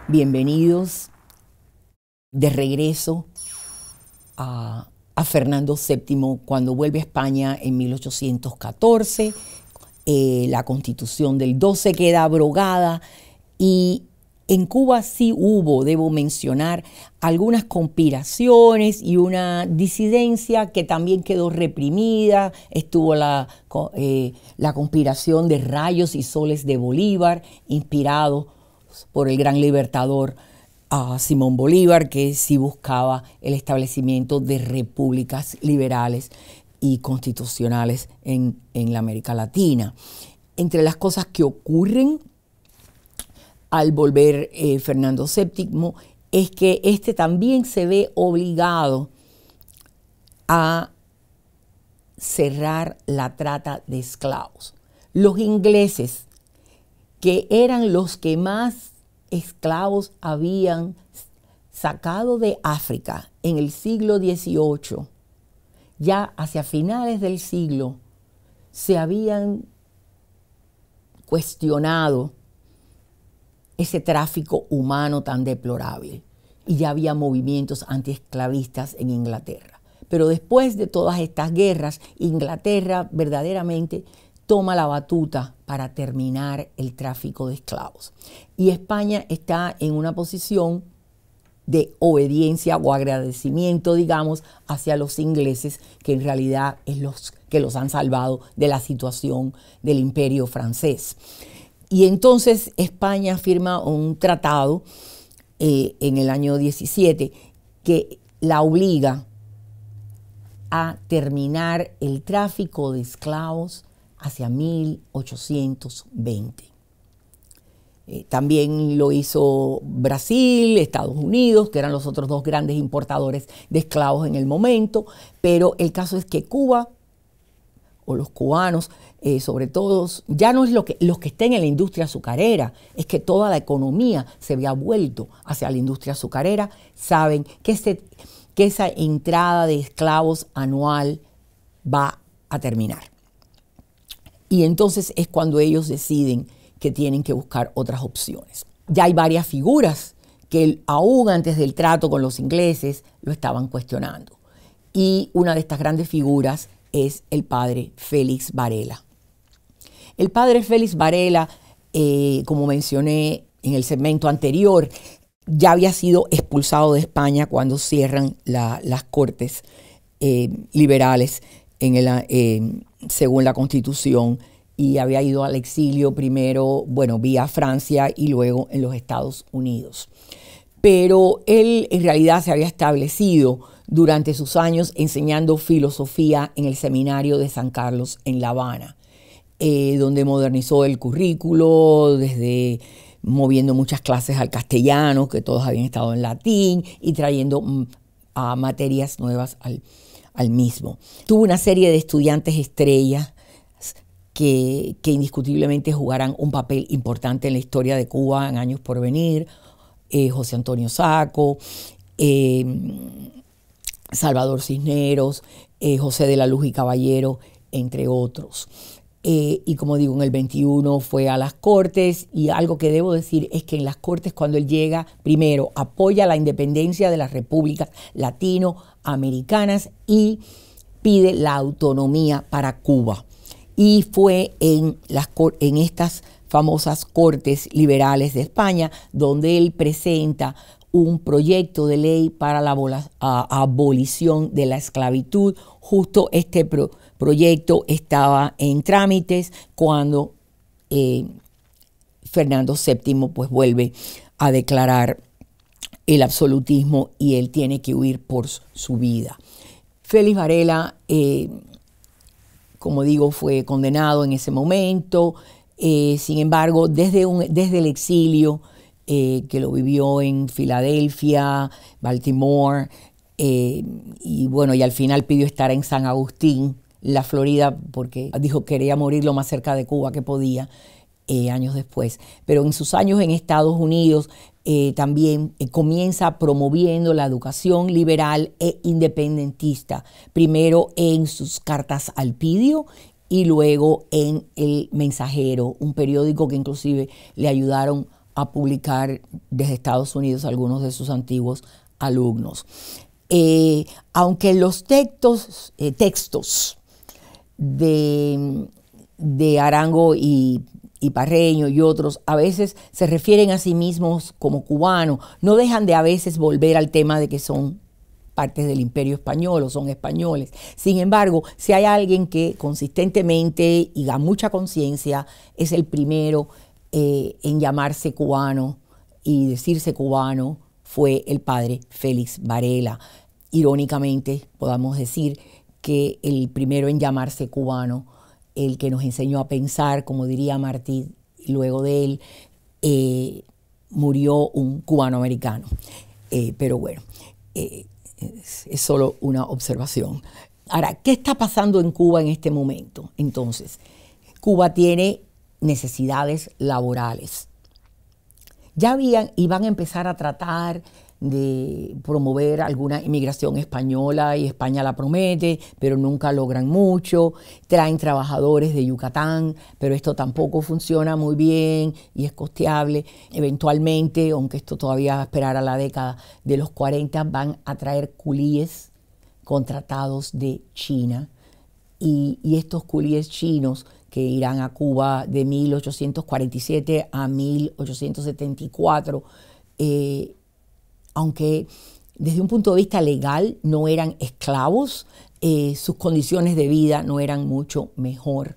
Bienvenidos de regreso a Fernando VII cuando vuelve a España en 1814. La Constitución del 12 queda abrogada y en Cuba sí hubo, debo mencionar, algunas conspiraciones y una disidencia que también quedó reprimida. Estuvo la conspiración de rayos y soles de Bolívar, inspirado por el gran libertador Simón Bolívar, que sí buscaba el establecimiento de repúblicas liberales y constitucionales en la América Latina. Entre las cosas que ocurren al volver Fernando VII es que este también se ve obligado a cerrar la trata de esclavos. Los ingleses, que eran los que más esclavos habían sacado de África en el siglo XVIII, ya hacia finales del siglo se habían cuestionado ese tráfico humano tan deplorable y ya había movimientos antiesclavistas en Inglaterra. Pero después de todas estas guerras, Inglaterra verdaderamente toma la batuta para terminar el tráfico de esclavos. Y España está en una posición de obediencia o agradecimiento, digamos, hacia los ingleses, que en realidad es los que los han salvado de la situación del Imperio francés. Y entonces España firma un tratado en el año 17 que la obliga a terminar el tráfico de esclavos hacia 1820. También lo hizo Brasil, Estados Unidos, que eran los otros dos grandes importadores de esclavos en el momento, pero el caso es que Cuba, o los cubanos, sobre todo, ya no es los que estén en la industria azucarera, es que toda la economía se había vuelto hacia la industria azucarera, saben que esa entrada de esclavos anual va a terminar. Y entonces es cuando ellos deciden que tienen que buscar otras opciones. Ya hay varias figuras que aún antes del trato con los ingleses lo estaban cuestionando. Y una de estas grandes figuras es el padre Félix Varela. El padre Félix Varela, como mencioné en el segmento anterior, ya había sido expulsado de España cuando cierran las cortes liberales según la Constitución, y había ido al exilio primero, vía Francia y luego en los Estados Unidos. Pero él en realidad se había establecido durante sus años enseñando filosofía en el seminario de San Carlos en La Habana, donde modernizó el currículo, desde moviendo muchas clases al castellano, que todos habían estado en latín, y trayendo materias nuevas al mismo. Tuvo una serie de estudiantes estrellas que indiscutiblemente jugarán un papel importante en la historia de Cuba en años por venir. José Antonio Sacco, Salvador Cisneros, José de la Luz y Caballero, entre otros. Y como digo, en el 21 fue a las Cortes, y algo que debo decir es que en las Cortes, cuando él llega, primero apoya la independencia de las repúblicas latinoamericanas y pide la autonomía para Cuba. Y fue en estas famosas Cortes Liberales de España donde él presenta un proyecto de ley para la abolición de la esclavitud. Justo este proyecto estaba en trámites cuando Fernando VII pues vuelve a declarar el absolutismo y él tiene que huir por su vida. Félix Varela, como digo, fue condenado en ese momento. Sin embargo, desde el exilio, que lo vivió en Filadelfia, Baltimore, y al final pidió estar en San Agustín, la Florida, porque dijo que quería morir lo más cerca de Cuba que podía, años después. Pero en sus años en Estados Unidos también comienza promoviendo la educación liberal e independentista, primero en sus cartas al Pidio y luego en El Mensajero, un periódico que inclusive le ayudaron a publicar desde Estados Unidos algunos de sus antiguos alumnos. Aunque los textos de Arango y Parreño y otros a veces se refieren a sí mismos como cubanos, no dejan de a veces volver al tema de que son partes del Imperio Español o son españoles. Sin embargo, si hay alguien que consistentemente y a mucha conciencia es el primero en llamarse cubano y decirse cubano, fue el padre Félix Varela. Irónicamente, podamos decir que el primero en llamarse cubano, el que nos enseñó a pensar, como diría Martí, luego de él, murió un cubano-americano. Pero bueno, es solo una observación. Ahora, ¿qué está pasando en Cuba en este momento? Entonces, Cuba tiene necesidades laborales. Ya iban a empezar a tratar de promover alguna inmigración española y España la promete, pero nunca logran mucho. Traen trabajadores de Yucatán, pero esto tampoco funciona muy bien y es costeable. Eventualmente, aunque esto todavía va a esperar a la década de los 40, van a traer culíes contratados de China. Y estos culíes chinos que irán a Cuba de 1847 a 1874, aunque desde un punto de vista legal no eran esclavos, sus condiciones de vida no eran mucho mejor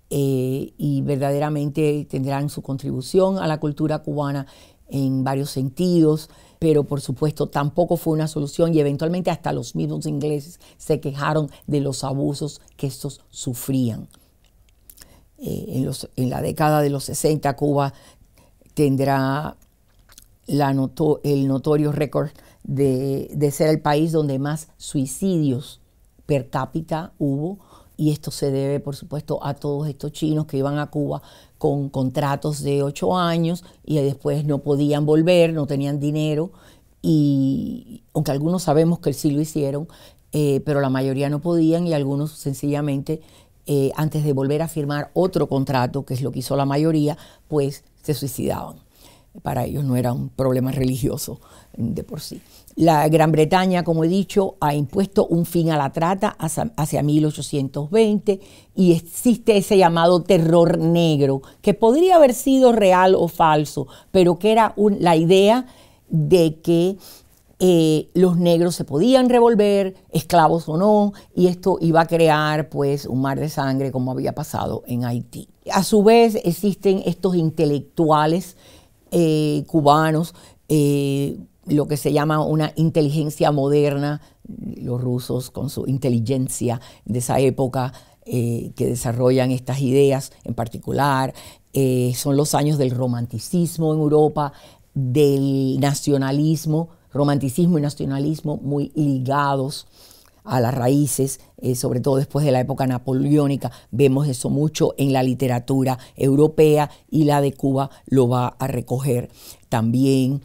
y verdaderamente tendrán su contribución a la cultura cubana en varios sentidos, pero por supuesto tampoco fue una solución y eventualmente hasta los mismos ingleses se quejaron de los abusos que estos sufrían. En la década de los 60 Cuba tendrá el notorio récord de ser el país donde más suicidios per cápita hubo, y esto se debe, por supuesto, a todos estos chinos que iban a Cuba con contratos de 8 años y después no podían volver, no tenían dinero, y aunque algunos sabemos que sí lo hicieron, pero la mayoría no podían y algunos sencillamente antes de volver a firmar otro contrato, que es lo que hizo la mayoría, pues se suicidaban. Para ellos no era un problema religioso de por sí. La Gran Bretaña, como he dicho, ha impuesto un fin a la trata hacia 1820 y existe ese llamado terror negro, que podría haber sido real o falso, pero que era la idea de que los negros se podían revolver, esclavos o no, y esto iba a crear pues un mar de sangre como había pasado en Haití. A su vez existen estos intelectuales cubanos, lo que se llama una inteligencia moderna, los rusos con su inteligencia de esa época que desarrollan estas ideas en particular. Son los años del romanticismo en Europa, del nacionalismo, romanticismo y nacionalismo muy ligados a las raíces, sobre todo después de la época napoleónica. Vemos eso mucho en la literatura europea y la de Cuba lo va a recoger también.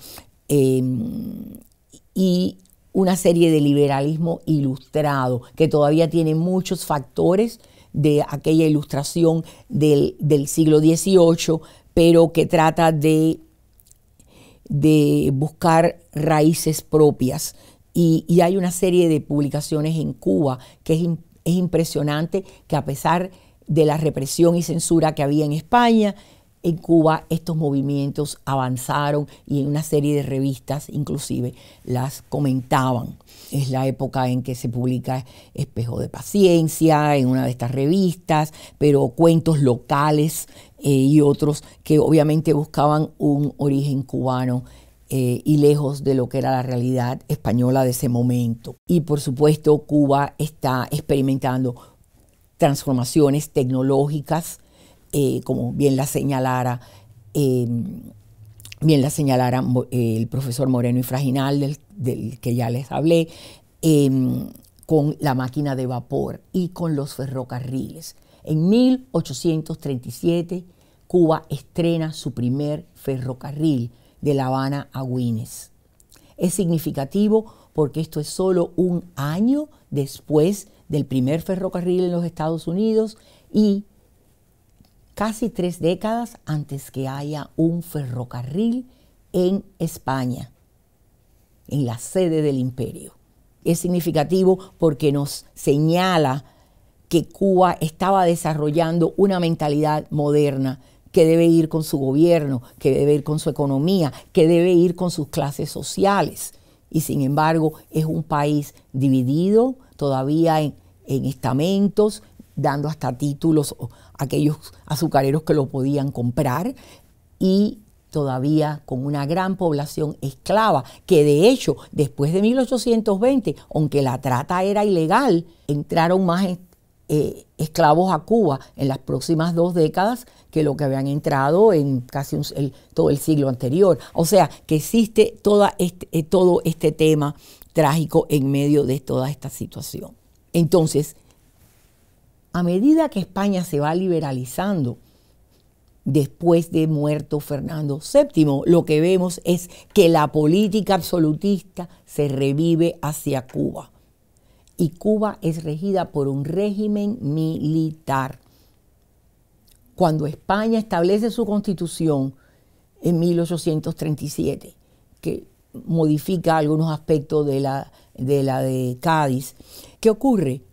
Y una serie de liberalismo ilustrado que todavía tiene muchos factores de aquella ilustración del siglo XVIII, pero que trata de buscar raíces propias. Y hay una serie de publicaciones en Cuba que es impresionante, que a pesar de la represión y censura que había en España, en Cuba estos movimientos avanzaron y en una serie de revistas inclusive las comentaban. Es la época en que se publica Espejo de Paciencia en una de estas revistas, pero cuentos locales y otros que obviamente buscaban un origen cubano y lejos de lo que era la realidad española de ese momento. Y por supuesto Cuba está experimentando transformaciones tecnológicas, como bien la señalara el profesor Moreno y Frajinal, del que ya les hablé, con la máquina de vapor y con los ferrocarriles. En 1837 Cuba estrena su primer ferrocarril de La Habana a Güines. Es significativo porque esto es solo un año después del primer ferrocarril en los Estados Unidos y casi 3 décadas antes que haya un ferrocarril en España, en la sede del imperio. Es significativo porque nos señala que Cuba estaba desarrollando una mentalidad moderna que debe ir con su gobierno, que debe ir con su economía, que debe ir con sus clases sociales. Y sin embargo es un país dividido todavía en estamentos, dando hasta títulos a aquellos azucareros que lo podían comprar, y todavía con una gran población esclava, que de hecho después de 1820, aunque la trata era ilegal, entraron más esclavos a Cuba en las próximas 2 décadas que lo que habían entrado en casi todo el siglo anterior. O sea, que existe todo este tema trágico en medio de toda esta situación. Entonces, a medida que España se va liberalizando, después de muerto Fernando VII, lo que vemos es que la política absolutista se revive hacia Cuba. Y Cuba es regida por un régimen militar. Cuando España establece su constitución en 1837, que modifica algunos aspectos de la de Cádiz, ¿qué ocurre?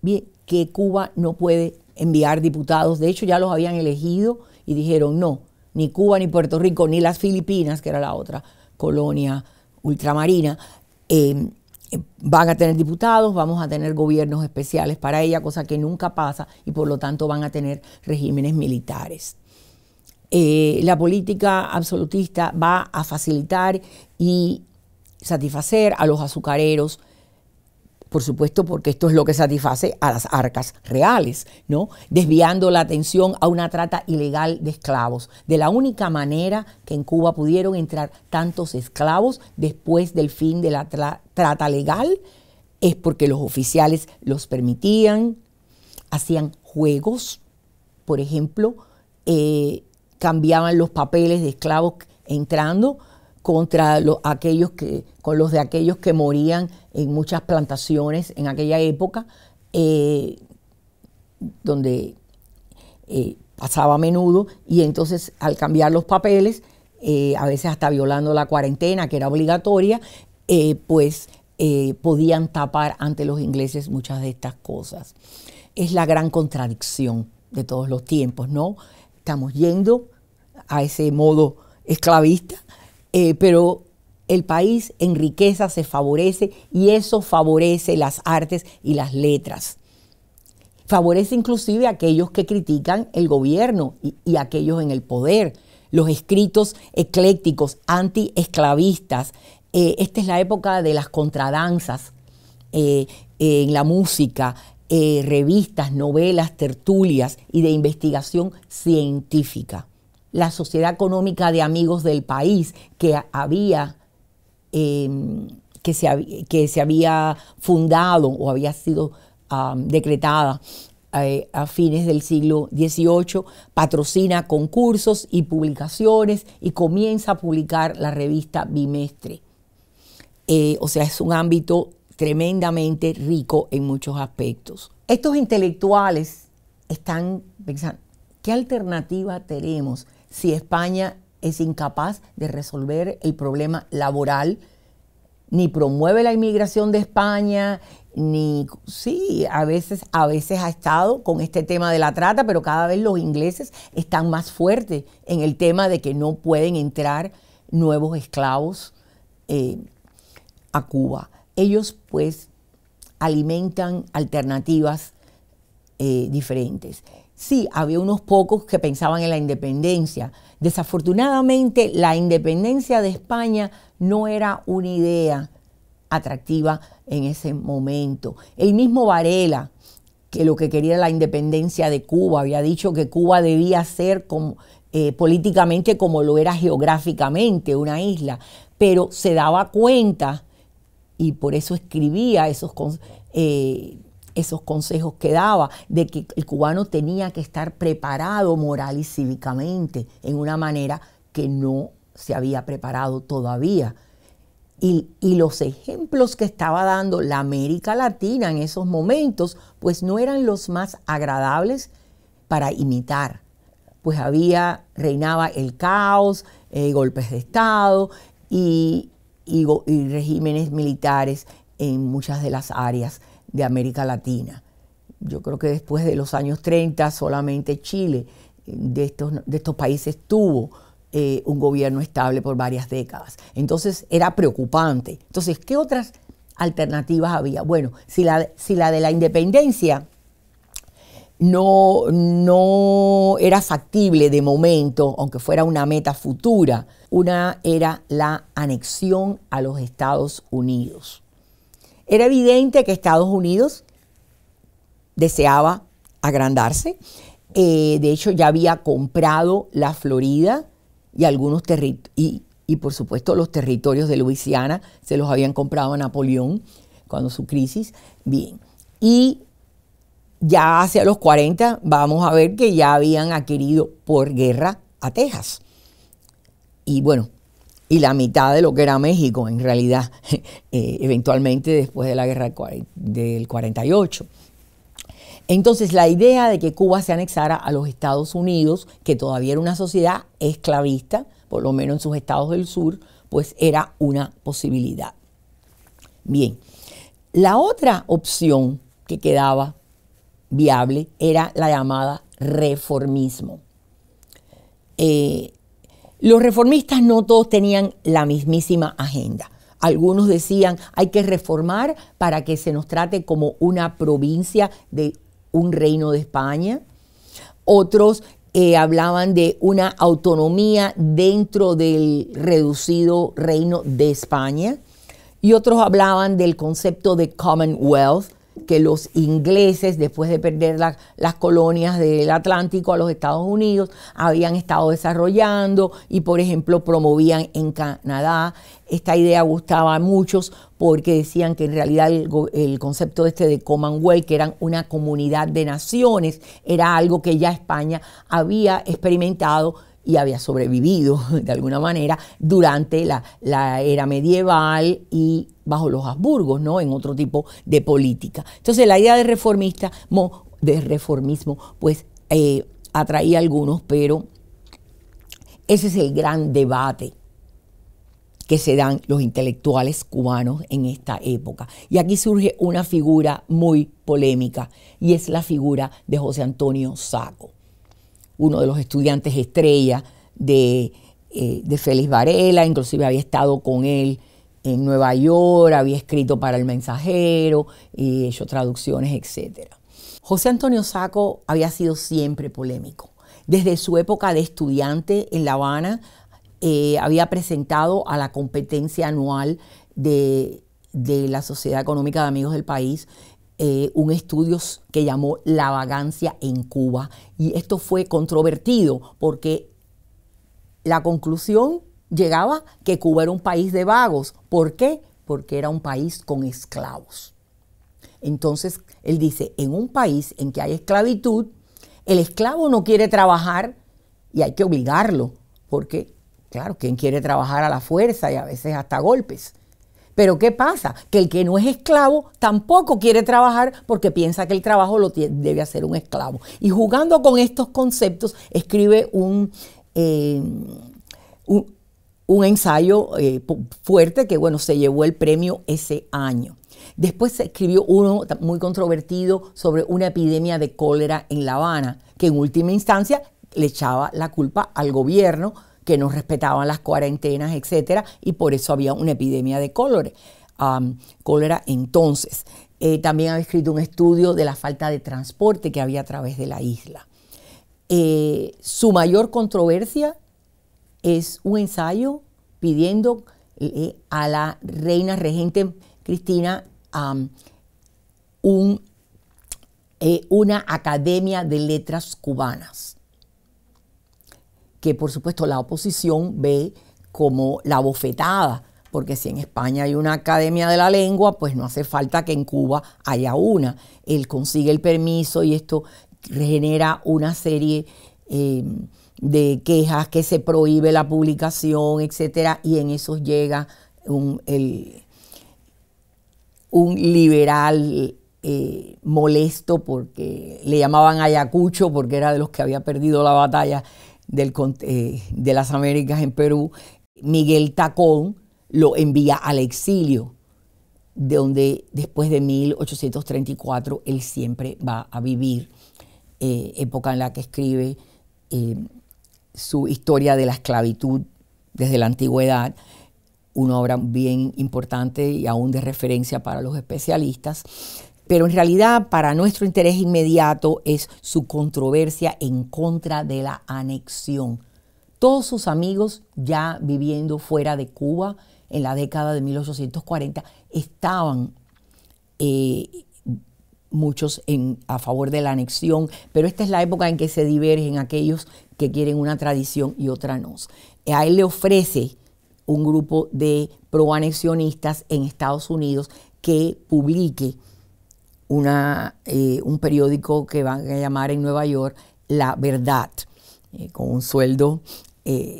Bien, que Cuba no puede enviar diputados. De hecho, ya los habían elegido y dijeron no, ni Cuba, ni Puerto Rico, ni las Filipinas, que era la otra colonia ultramarina, van a tener diputados, vamos a tener gobiernos especiales para ella, cosa que nunca pasa, y por lo tanto van a tener regímenes militares. La política absolutista va a facilitar y satisfacer a los azucareros, por supuesto, porque esto es lo que satisface a las arcas reales, ¿no? Desviando la atención a una trata ilegal de esclavos. De la única manera que en Cuba pudieron entrar tantos esclavos después del fin de la trata legal es porque los oficiales los permitían, hacían juegos, por ejemplo, cambiaban los papeles de esclavos entrando contra aquellos que morían en muchas plantaciones en aquella época, donde pasaba a menudo, y entonces al cambiar los papeles, a veces hasta violando la cuarentena que era obligatoria, podían tapar ante los ingleses muchas de estas cosas. Es la gran contradicción de todos los tiempos, ¿no? Estamos yendo a ese modo esclavista, pero el país en riqueza se favorece, y eso favorece las artes y las letras. Favorece inclusive a aquellos que critican el gobierno y a aquellos en el poder. Los escritos eclécticos, anti-esclavistas. Esta es la época de las contradanzas en la música, revistas, novelas, tertulias y de investigación científica. La Sociedad Económica de Amigos del País, que se había fundado o había sido decretada a fines del siglo XVIII, patrocina concursos y publicaciones y comienza a publicar la revista Bimestre. O sea, es un ámbito tremendamente rico en muchos aspectos. Estos intelectuales están pensando, ¿qué alternativa tenemos si España es incapaz de resolver el problema laboral? Ni promueve la inmigración de España, sí, a veces ha estado con este tema de la trata, pero cada vez los ingleses están más fuertes en el tema de que no pueden entrar nuevos esclavos a Cuba. Ellos pues alimentan alternativas diferentes. Sí, había unos pocos que pensaban en la independencia. Desafortunadamente, la independencia de España no era una idea atractiva en ese momento. El mismo Varela, que lo que quería era la independencia de Cuba, había dicho que Cuba debía ser políticamente como lo era geográficamente, una isla, pero se daba cuenta, y por eso escribía esos consejos que daba, de que el cubano tenía que estar preparado moral y cívicamente en una manera que no se había preparado todavía. Y los ejemplos que estaba dando la América Latina en esos momentos, pues no eran los más agradables para imitar. pues reinaba el caos, golpes de Estado y regímenes militares en muchas de las áreas de América Latina. Yo creo que después de los años 30 solamente Chile de estos países tuvo un gobierno estable por varias décadas. Entonces era preocupante. Entonces, ¿qué otras alternativas había? Bueno, si la de la independencia no era factible de momento, aunque fuera una meta futura, una era la anexión a los Estados Unidos. Era evidente que Estados Unidos deseaba agrandarse. De hecho, ya había comprado la Florida y algunos territorios, y por supuesto los territorios de Luisiana se los habían comprado a Napoleón cuando su crisis. Bien, y ya hacia los 40 vamos a ver que ya habían adquirido por guerra a Texas. Y bueno, y la mitad de lo que era México en realidad, eventualmente después de la guerra del 48. Entonces la idea de que Cuba se anexara a los Estados Unidos, que todavía era una sociedad esclavista, por lo menos en sus estados del sur, pues era una posibilidad. Bien, la otra opción que quedaba viable era la llamada reformismo. Los reformistas no todos tenían la mismísima agenda. Algunos decían hay que reformar para que se nos trate como una provincia de un reino de España. Otros hablaban de una autonomía dentro del reducido reino de España. Y otros hablaban del concepto de Commonwealth, que los ingleses, después de perder las colonias del Atlántico a los Estados Unidos, habían estado desarrollando y, por ejemplo, promovían en Canadá. Esta idea gustaba a muchos porque decían que en realidad el concepto de Commonwealth, que eran una comunidad de naciones, era algo que ya España había experimentado y había sobrevivido de alguna manera durante la era medieval y bajo los Habsburgos, ¿no? En otro tipo de política. Entonces la idea de reformismo, pues atraía a algunos, pero ese es el gran debate que se dan los intelectuales cubanos en esta época. Y aquí surge una figura muy polémica, y es la figura de José Antonio Sacco, uno de los estudiantes estrella de Félix Varela. Inclusive había estado con él en Nueva York, había escrito para El Mensajero y hecho traducciones, etc. José Antonio Sacco había sido siempre polémico. Desde su época de estudiante en La Habana, había presentado a la competencia anual de la Sociedad Económica de Amigos del País un estudio que llamó La vagancia en Cuba, y esto fue controvertido porque la conclusión llegaba que Cuba era un país de vagos. ¿Por qué? Porque era un país con esclavos. Entonces él dice, en un país en que hay esclavitud, el esclavo no quiere trabajar y hay que obligarlo, porque claro, ¿quién quiere trabajar a la fuerza y a veces hasta golpes? Pero ¿qué pasa? Que el que no es esclavo tampoco quiere trabajar porque piensa que el trabajo lo debe hacer un esclavo. Y jugando con estos conceptos, escribe un ensayo fuerte que, bueno, se llevó el premio ese año. Después se escribió uno muy controvertido sobre una epidemia de cólera en La Habana, que en última instancia le echaba la culpa al gobierno, que no respetaban las cuarentenas, etcétera, y por eso había una epidemia de cólera entonces. También había escrito un estudio de la falta de transporte que había a través de la isla. Su mayor controversia es un ensayo pidiendo a la reina regente Cristina una academia de letras cubanas, que por supuesto la oposición ve como la bofetada, porque si en España hay una academia de la lengua, pues no hace falta que en Cuba haya una. Él consigue el permiso y esto genera una serie de quejas, que se prohíbe la publicación, etcétera, y en eso llega un liberal molesto porque le llamaban Ayacucho, porque era de los que había perdido la batalla de las Américas en Perú. Miguel Tacón lo envía al exilio, de donde después de 1834 él siempre va a vivir, época en la que escribe su historia de la esclavitud desde la antigüedad, una obra bien importante y aún de referencia para los especialistas, pero en realidad para nuestro interés inmediato es su controversia en contra de la anexión. Todos sus amigos ya viviendo fuera de Cuba en la década de 1840 estaban muchos a favor de la anexión, pero esta es la época en que se divergen aquellos que quieren una tradición y otra no. A él le ofrece un grupo de proanexionistas en Estados Unidos que publique un periódico que van a llamar en Nueva York La Verdad, con un sueldo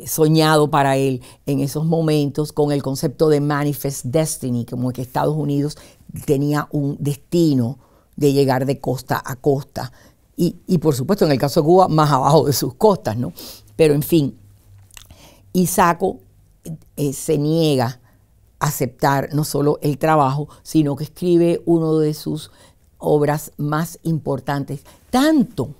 soñado para él en esos momentos, con el concepto de Manifest Destiny, como que Estados Unidos tenía un destino de llegar de costa a costa. Y por supuesto, en el caso de Cuba, más abajo de sus costas, ¿no? Pero en fin, Isako se niega a aceptar no solo el trabajo, sino que escribe una de sus obras más importantes. Tanto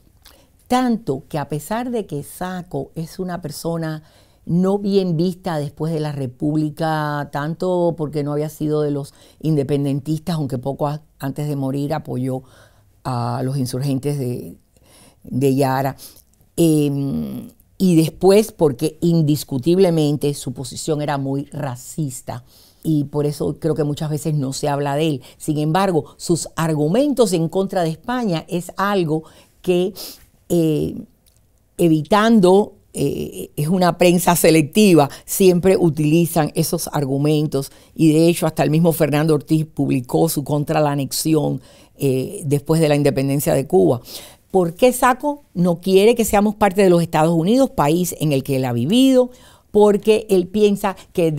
que a pesar de que Isako es una persona no bien vista después de la República, tanto porque no había sido de los independentistas, aunque poco antes de morir apoyó a los insurgentes de Yara, y después porque indiscutiblemente su posición era muy racista, y por eso creo que muchas veces no se habla de él. Sin embargo, sus argumentos en contra de España es algo que, evitando, es una prensa selectiva, siempre utilizan esos argumentos, y de hecho hasta el mismo Fernando Ortiz publicó su Contra la Anexión después de la independencia de Cuba. ¿Por qué Isako no quiere que seamos parte de los Estados Unidos, país en el que él ha vivido? Porque él piensa que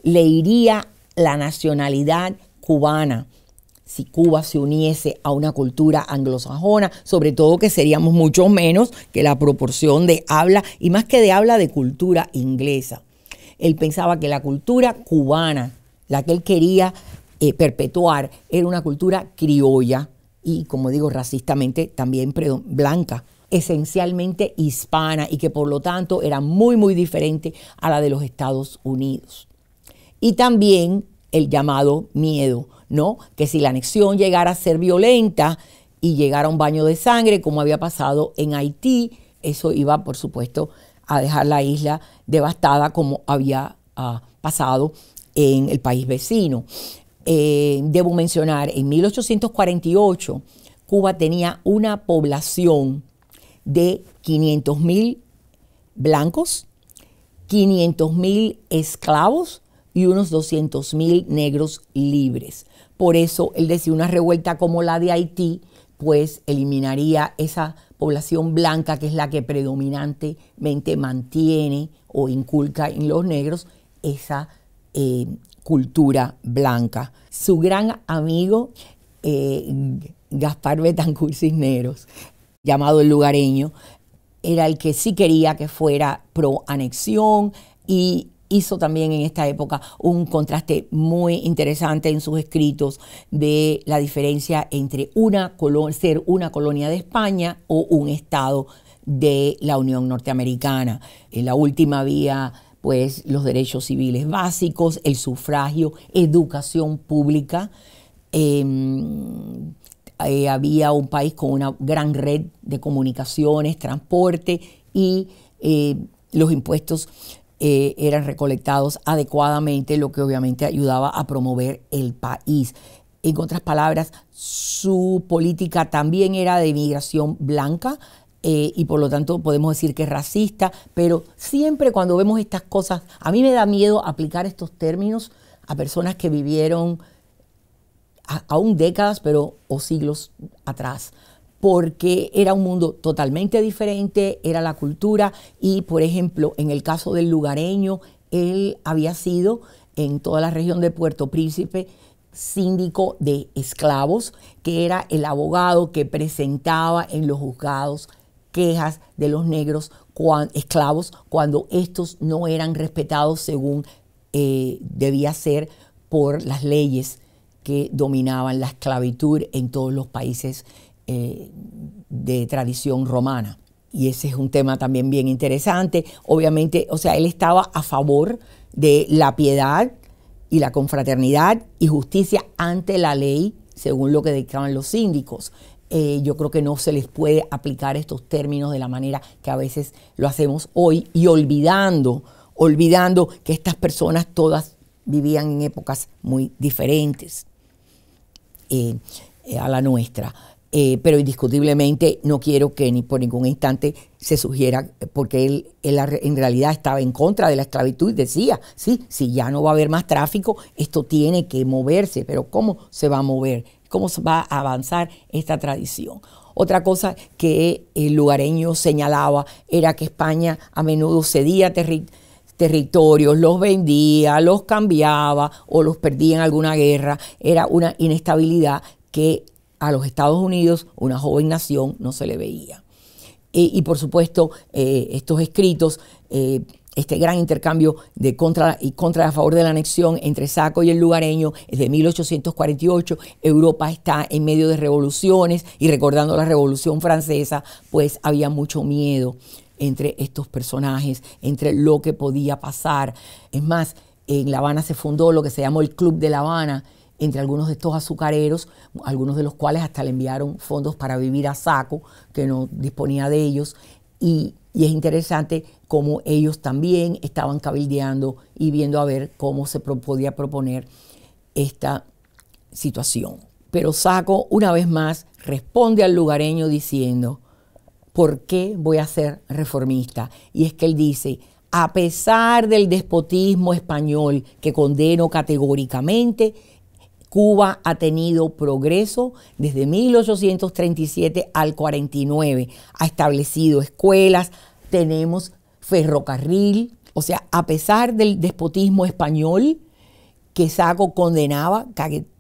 le iría la nacionalidad cubana si Cuba se uniese a una cultura anglosajona, sobre todo que seríamos mucho menos que la proporción de habla, y más que de habla, de cultura inglesa. Él pensaba que la cultura cubana, la que él quería perpetuar, era una cultura criolla y, como digo, racistamente también blanca, esencialmente hispana, y que por lo tanto era muy, muy diferente a la de los Estados Unidos. Y también el llamado miedo, ¿no? Que si la anexión llegara a ser violenta y llegara a un baño de sangre, como había pasado en Haití, eso iba, por supuesto, a dejar la isla devastada, como había pasado en el país vecino. Debo mencionar, en 1848, Cuba tenía una población de 500.000 blancos, 500.000 esclavos y unos 200.000 negros libres. Por eso él decía, una revuelta como la de Haití, pues eliminaría esa población blanca, que es la que predominantemente mantiene o inculca en los negros esa cultura blanca. Su gran amigo, Gaspar Betancourt Cisneros, llamado el Lugareño, era el que sí quería que fuera pro anexión, y hizo también en esta época un contraste muy interesante en sus escritos de la diferencia entre ser una colonia de España o un estado de la Unión Norteamericana. En la última había pues los derechos civiles básicos, el sufragio, educación pública. Había un país con una gran red de comunicaciones, transporte, y los impuestos eran recolectados adecuadamente, lo que obviamente ayudaba a promover el país. En otras palabras, su política también era de migración blanca, y por lo tanto podemos decir que es racista, pero siempre cuando vemos estas cosas, a mí me da miedo aplicar estos términos a personas que vivieron aún décadas o siglos atrás, porque era un mundo totalmente diferente, era la cultura. Y por ejemplo, en el caso del Lugareño, él había sido en toda la región de Puerto Príncipe síndico de esclavos, que era el abogado que presentaba en los juzgados quejas de los negros esclavos cuando estos no eran respetados según debía ser por las leyes que dominaban la esclavitud en todos los países de tradición romana. Y ese es un tema también bien interesante. Obviamente, o sea, él estaba a favor de la piedad y la confraternidad y justicia ante la ley, según lo que dictaban los síndicos. Yo creo que no se les puede aplicar estos términos de la manera que a veces lo hacemos hoy y olvidando que estas personas todas vivían en épocas muy diferentes a la nuestra. Pero indiscutiblemente no quiero que ni por ningún instante se sugiera, porque él en realidad estaba en contra de la esclavitud y decía, sí, si ya no va a haber más tráfico, esto tiene que moverse, pero ¿cómo se va a mover? ¿Cómo se va a avanzar esta tradición? Otra cosa que el lugareño señalaba era que España a menudo cedía territorios, los vendía, los cambiaba o los perdía en alguna guerra. Era una inestabilidad que a los Estados Unidos, una joven nación, no se le veía. Y por supuesto, estos escritos, este gran intercambio de contra y a favor de la anexión entre Saco y el lugareño es de 1848. Europa está en medio de revoluciones y recordando la Revolución Francesa, pues había mucho miedo entre estos personajes, entre lo que podía pasar. Es más, en La Habana se fundó lo que se llamó el Club de La Habana, entre algunos de estos azucareros, algunos de los cuales hasta le enviaron fondos para vivir a Saco, que no disponía de ellos, y es interesante cómo ellos también estaban cabildeando y viendo a ver cómo se podía proponer esta situación. Pero Saco, una vez más, responde al lugareño diciendo, ¿por qué voy a ser reformista? Y es que él dice, a pesar del despotismo español que condeno categóricamente, Cuba ha tenido progreso desde 1837 al 49. Ha establecido escuelas, tenemos ferrocarril. O sea, a pesar del despotismo español que Saco condenaba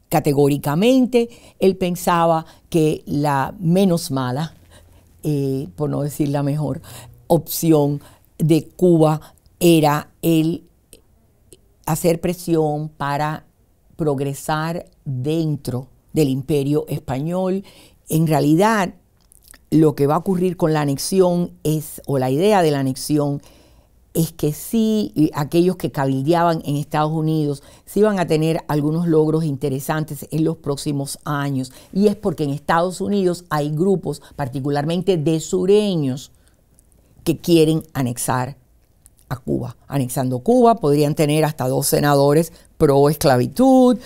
categóricamente, él pensaba que la menos mala, por no decir la mejor, opción de Cuba era el hacer presión para progresar dentro del imperio español. En realidad, lo que va a ocurrir con la anexión o la idea de la anexión, es que sí, aquellos que cabildeaban en Estados Unidos sí van a tener algunos logros interesantes en los próximos años. Y es porque en Estados Unidos hay grupos, particularmente de sureños, que quieren anexar a Cuba. Anexando Cuba podrían tener hasta 2 senadores pro esclavitud,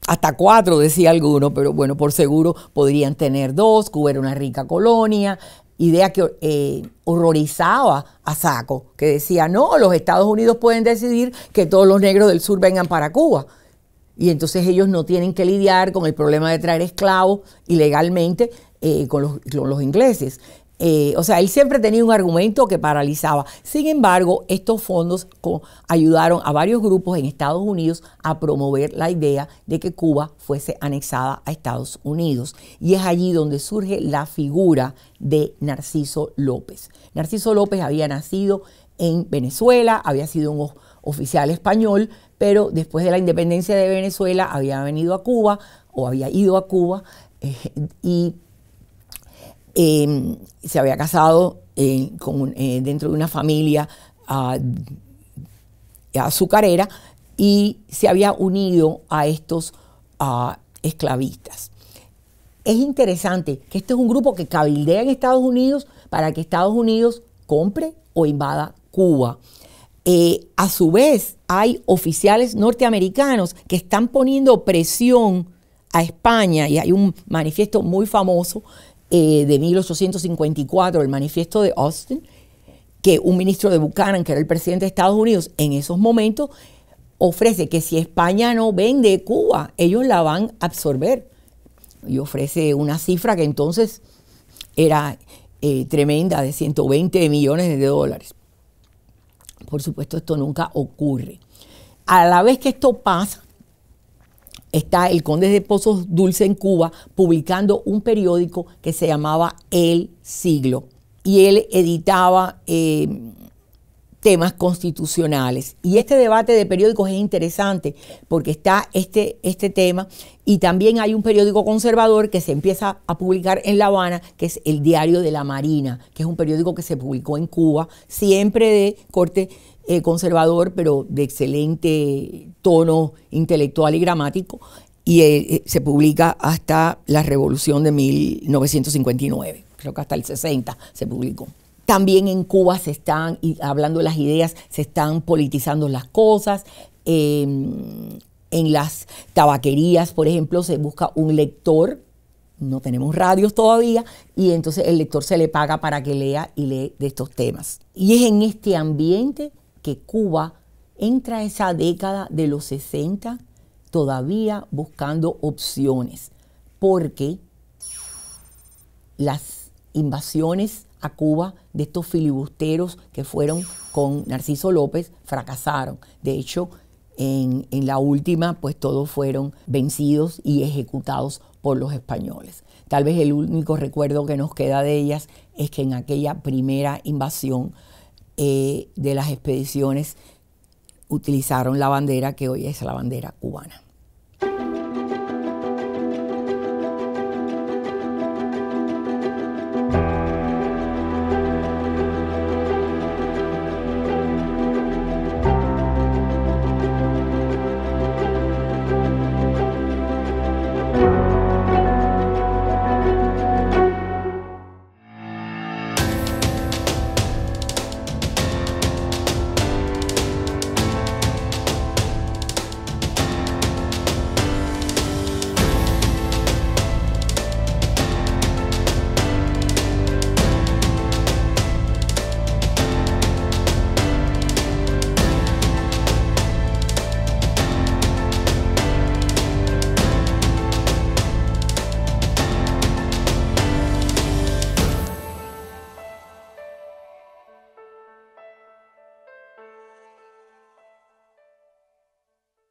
hasta 4 decía alguno, pero bueno, por seguro podrían tener 2. Cuba era una rica colonia, idea que horrorizaba a Saco, que decía, no, los Estados Unidos pueden decidir que todos los negros del sur vengan para Cuba. Y entonces ellos no tienen que lidiar con el problema de traer esclavos ilegalmente con los ingleses. O sea, él siempre tenía un argumento que paralizaba. Sin embargo, estos fondos ayudaron a varios grupos en Estados Unidos a promover la idea de que Cuba fuese anexada a Estados Unidos. Y es allí donde surge la figura de Narciso López. Narciso López había nacido en Venezuela, había sido un oficial español, pero después de la independencia de Venezuela había venido a Cuba, o había ido a Cuba, y se había casado dentro de una familia azucarera y se había unido a estos esclavistas. Es interesante que este es un grupo que cabildea en Estados Unidos para que Estados Unidos compre o invada Cuba. A su vez, hay oficiales norteamericanos que están poniendo presión a España, y hay un manifiesto muy famoso de 1854, el manifiesto de Austin, que un ministro de Buchanan, que era el presidente de Estados Unidos en esos momentos, ofrece que si España no vende Cuba, ellos la van a absorber. Y ofrece una cifra que entonces era tremenda, de 120 millones de dólares. Por supuesto, esto nunca ocurre. A la vez que esto pasa, está el conde de Pozos Dulce en Cuba publicando un periódico que se llamaba El Siglo. Y él editaba temas constitucionales. Y este debate de periódicos es interesante porque está este tema, y también hay un periódico conservador que se empieza a publicar en La Habana, que es el Diario de la Marina, que es un periódico que se publicó en Cuba, siempre de corte conservador, pero de excelente tono intelectual y gramático, y se publica hasta la Revolución de 1959, creo que hasta el 60 se publicó. También en Cuba se están, hablando de las ideas, se están politizando las cosas. En las tabaquerías, por ejemplo, se busca un lector. No tenemos radios todavía, y entonces el lector se le paga para que lea y lee de estos temas. Y es en este ambiente que Cuba entra a esa década de los 60 todavía buscando opciones, porque las invasiones a Cuba de estos filibusteros que fueron con Narciso López fracasaron. De hecho, en la última, pues todos fueron vencidos y ejecutados por los españoles. Tal vez el único recuerdo que nos queda de ellas es que en aquella primera invasión de las expediciones utilizaron la bandera que hoy es la bandera cubana.